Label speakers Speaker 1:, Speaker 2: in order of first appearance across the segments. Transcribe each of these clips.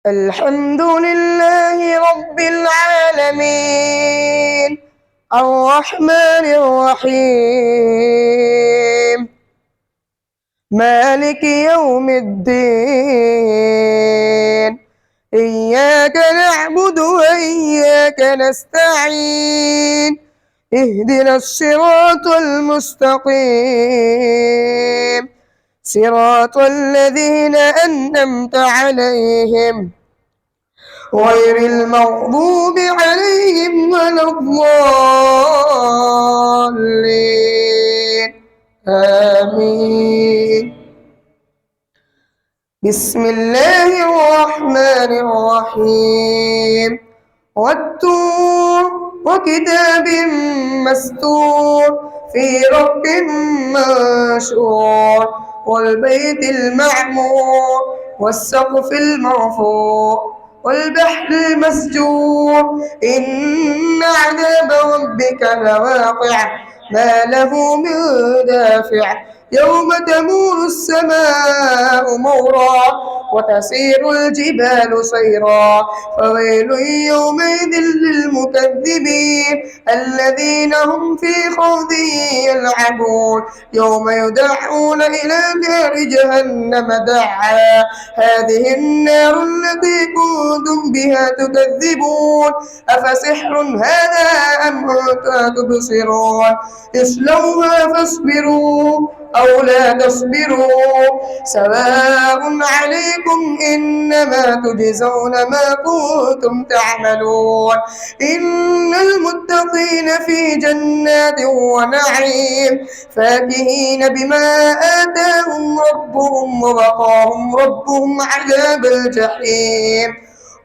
Speaker 1: الحمد لله رب العالمين الرحمن الرحيم مالك يوم الدين إياك نعبد وإياك نستعين اهدنا الصراط المستقيم صراط الذين أنعمت عليهم غير المغضوب عليهم ولا الضالين آمين. بسم الله الرحمن الرحيم والطور وكتاب مستور في رق منشور والبيت المعمور والسقف المرفوع والبحر المسجور إن عذاب ربك لواقع ما له من دافع يوم تمور السماء مورا وتسير الجبال سيرا فويل يومئذ للمكذبين الذين هم في خوض يلعبون يوم يدعون إلى نار جهنم دعا هذه النار التي كنتم بها تكذبون أفسحر هذا أم أنتم تبصرون اصلوها فاصبروا أو لا تصبروا سواء عليكم إنما تجزون ما كنتم تعملون إن المتقين في جنات ونعيم فاكهين بما آتاهم ربهم ووقاهم ربهم عذاب الجحيم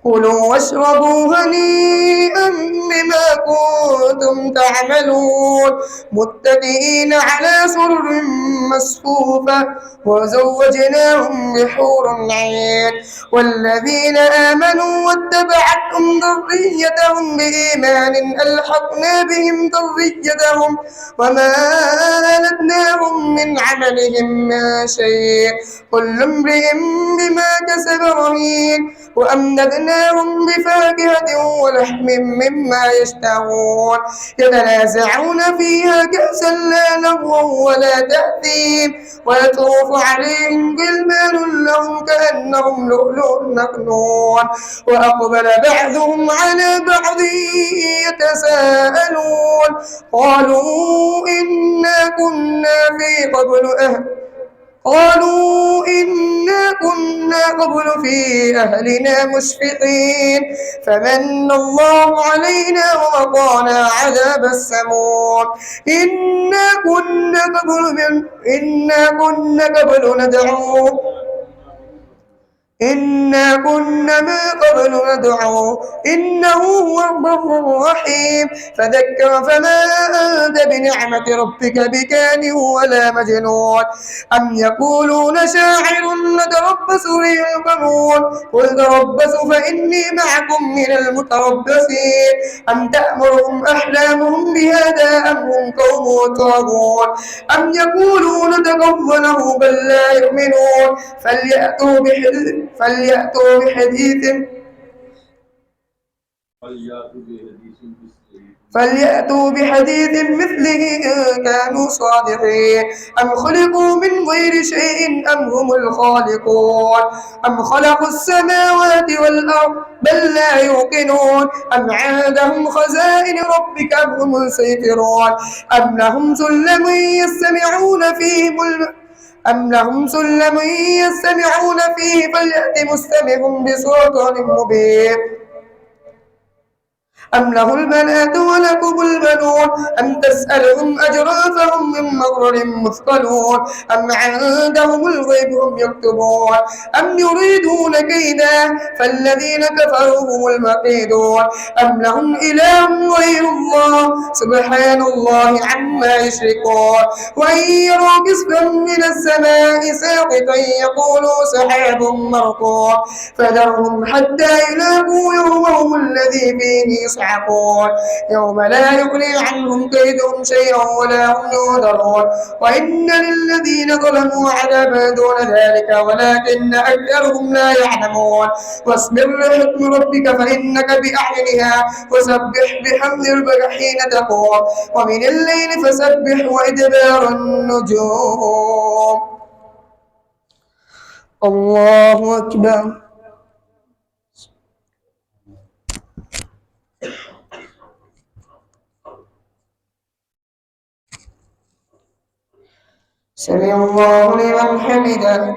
Speaker 1: كلوا واشربوا هنيئا بما كنتم تعملون متكئين على سرر مصفوفة وزوجناهم بحور عين والذين آمنوا واتبعتهم ذريتهم بإيمان ألحقنا بهم ذريتهم وما ألتناهم من عملهم من شيء كل امرئ بما كسب رهين وأمددناهم بفاكهة ولحم مما يشتهون يتنازعون فيها كأسا لا لغو ولا تأثيم ويطوف عليهم غلمان لهم كأنهم لؤلؤ مكنون وأقبل بعضهم على بعض يتساءلون قالوا إنا كنا قبل في أهلنا مشفقين فمن الله علينا ووقانا عذاب السموم إنا كنا قبل ندعوه إنه هو الغفور الرحيم فذكر فما أنت بنعمة ربك بكان ولا مجنون أم يقولون شاعر نتربص به القانون قل تربصوا فإني معكم من المتربصين أم تأمرهم أحلامهم بهذا أم هم قوم طاغون أم يقولون تقوله بل لا يؤمنون فليأتوا بحديث مثله إن كانوا صادقين أم خلقوا من غير شيء أم هم الخالقون أم خلقوا السماوات والأرض بل لا يوقنون أم عندهم خزائن ربك أم هم السيطرون أم لهم سلم يستمعون فيه فليأت مستمعهم بسلطان مبين أم له البنات ولكم البنون أم تسألهم أجرا فهم من مغرم مثقلون أم عندهم الغيب هم يكتبون أم يريدون كيدا فالذين كفروا هم المكيدون أم لهم إله غير الله سبحان الله عما يشركون وإن يروا كسفا من السماء ساقطا يقولوا سحاب مرقوم فذرهم حتى يلاقوا يومهم الذي فيه يصعقون يوم لا يغني عنهم كيدهم شيئا ولا هم ينذرون وإن للذين ظلموا عذابا دون ذلك ولكن أكثرهم لا يعلمون واصبر لحكم ربك فإنك بأعينها وسبح بحمد ربك حين تقوم ومن الليل فسبح وإدبار النجوم. الله أكبر. سمع الله لمن حمده.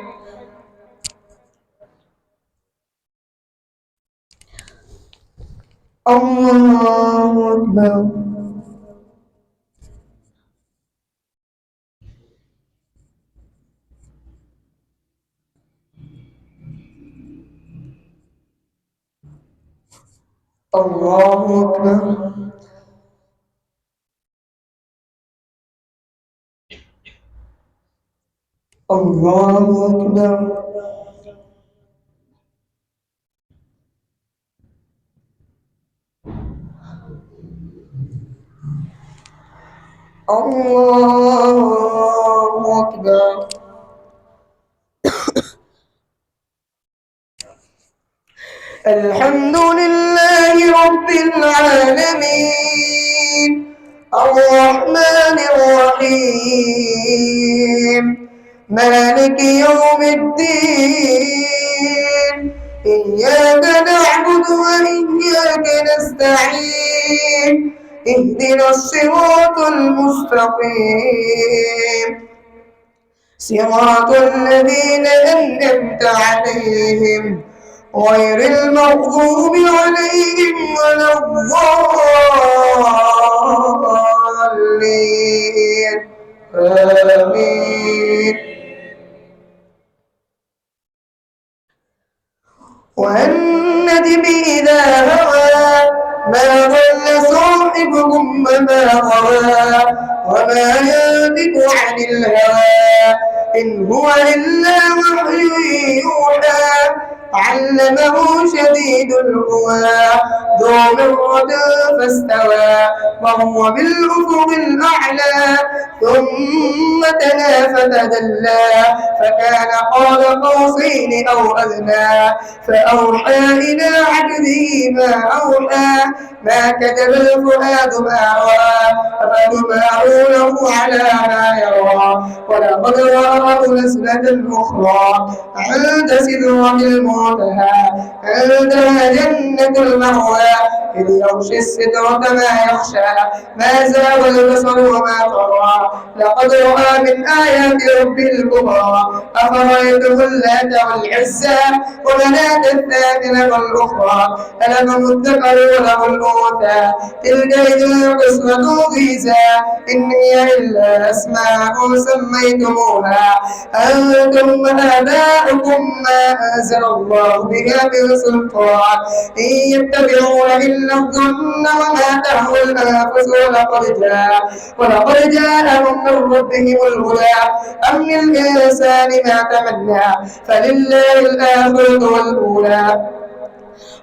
Speaker 1: الله أكبر. الله أكبر. الله أكبر. الله أكبر. الحمد لله رب العالمين الرحمن الرحيم مالك يوم الدين إياك نعبد وإياك نستعين اهدنا الصراط المستقيم صراط الذين أنعمت عليهم غير المغضوب عليهم ولا الضالين آمين. والنجم إذا هوى ما ضل صاحبكم وما غوى وما ينطق عن الهوى إن هو إلا وحي يوحى علمه شديد القوى ذو مرة فاستوى وهو بالأفق الأعلى ثم تلا فتدلى فكان قاب قوسين أو أدنى فأوحى إلى عبده ما أوحى ما كتب الفؤاد ما رأى أفتمارونه على ما يرى ولقد رآه نزلة أخرى عند سدرة المنتهى عندها جنة المأوى إذ يغشي السدرة ما يخشى ما زاغ البصر وما طغى لقد رأى من آيات ربه الكبرى أفرأيتم اللات والعزى ومناة الثالثة والأخرى ألكم الذكر وله الأنثى تلك إذا قسمة ضيزى إن هي إلا أسماء سميتموها أنتم وآباؤكم ما أنزل الله بها من سلطان إن يتبعون إلا الظن وما تهوى الأنفس ولقد جاءهم من ربهم الهدى أم للإنسان ما تمنى فلله الآخرة والأولى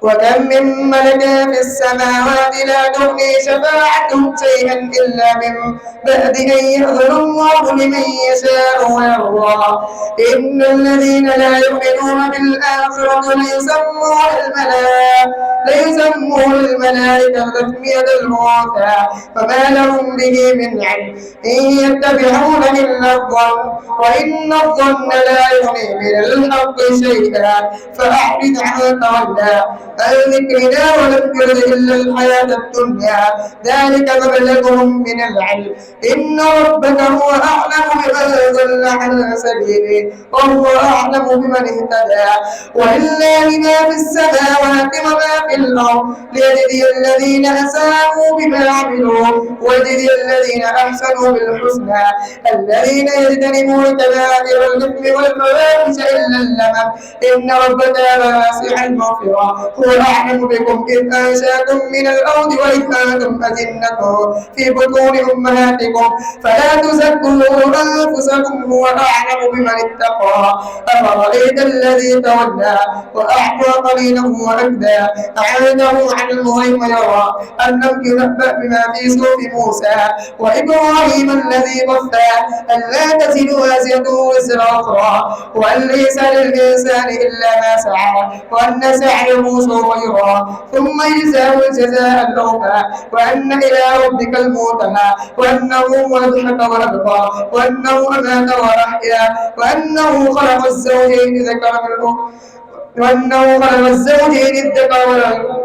Speaker 1: وكم من ملك في السماوات لا تغني شفاعتهم شيئا إلا من بعد أن يأذن الله لمن يشاء ويرضى إن الذين لا يؤمنون بالآخرة ليسمون الملائكة تسمية الأنثى فما لهم به من علم إن يتبعون إلا الظن وإن الظن لا يغني من الحق شيئا فأعرض عن تولى عن ذكرنا ولم يرد إلا الحياة الدنيا ذلك مبلغهم من العلم إن ربك هو أعلم بمن ضل عن سبيله وهو أعلم بمن اهتدى ولله ما في السماوات وما في الأرض ليجزي الذين أساءوا بما عملوا ويجزي الذين أحسنوا بالحسنى الذين يجتنبون كبائر الإثم والفواحش إلا اللمم إن ربك واسع المغفرة هو أعلم بكم إذ أنشأكم من الأرض وإذ أنتم أجنة في بطون أمهاتكم فلا تزكوا أنفسكم هو أعلم بمن اتقى أفرأيت الذي تولى وأعطى قليلا وأكدى أعنده علم الغيب يرى أم لم ينبأ بما في صحف موسى وإبراهيم الذي وفى ألا تزر وازرة وزر أخرى وأن ليس للإنسان إلا ما سعى وأن سعيه سوف يرى ثم يجزاه الجزاء الأوفى وأن إلى ربك المنتهى وأنه هو أضحك وأبقى وأنه أمات وأحيا وأنه خلق الزوجين ذكر والأنثى وأنه خلق الزوجين الذكر والأنثى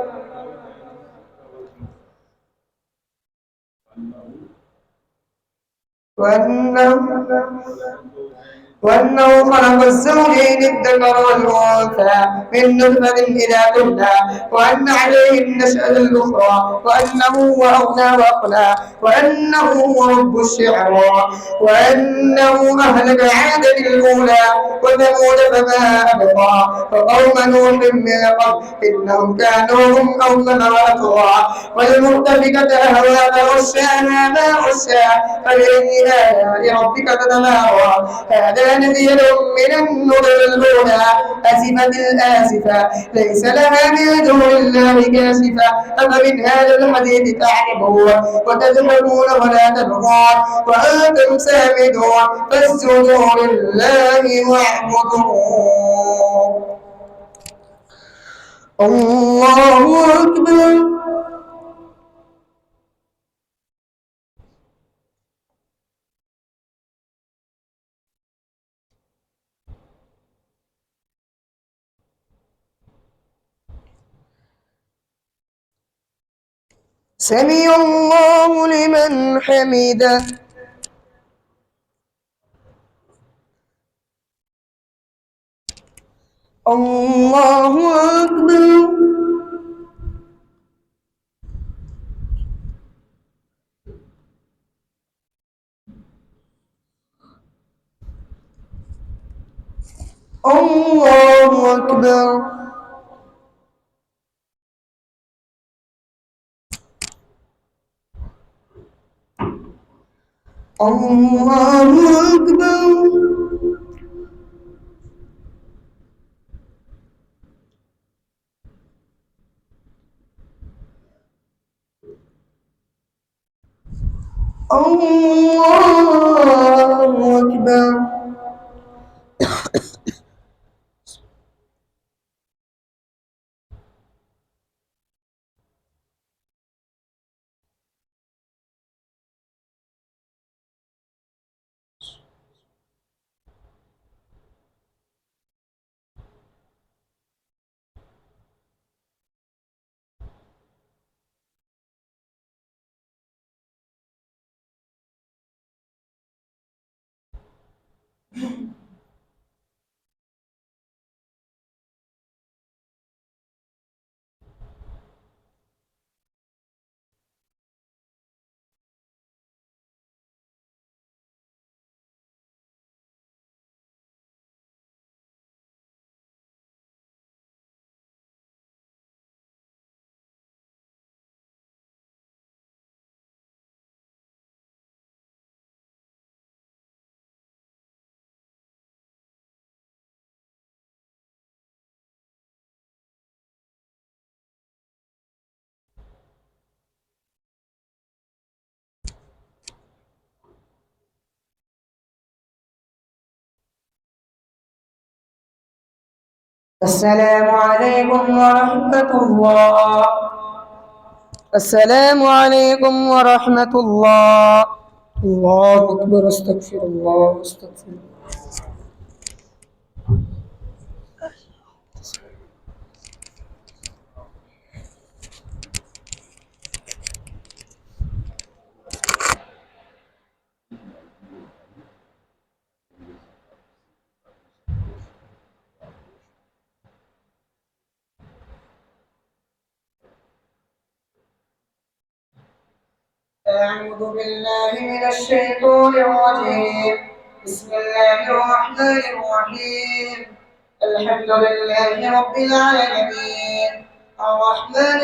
Speaker 1: وأنه خلق الزوجين الذكر والأنثى من نطفة إذا تمنى وأن عليه النشأة الأخرى وأنه هو أغنى وأقنى وأنه هو رب الشعرى وأنه أهلك عادا الأولى وثمود فما أبقى وقوم نوح من قبل إنهم كانوا هم أظلم وأطغى والمؤتفكة أهوى فغشاها ما غشا فبأي آلاء ربك تتمارى هذا نذير من النذر الأولى أزفت الآزفة ليس لها من دون الله كاشفة أفمن هذا الحديث تعجبون وتضحكون ولا تبغون وأنتم سامدون فاسجدوا لله واعبدوا الله أكبر سمع الله لمن حمده الله أكبر الله أكبر الله أكبر الله أكبر السلام عليكم ورحمة الله السلام عليكم ورحمة الله الله أكبر استغفر الله استغفر الله أعوذ بالله من الشيطان الرجيم بسم الله الرحمن الرحيم الحمد لله رب العالمين الرحمن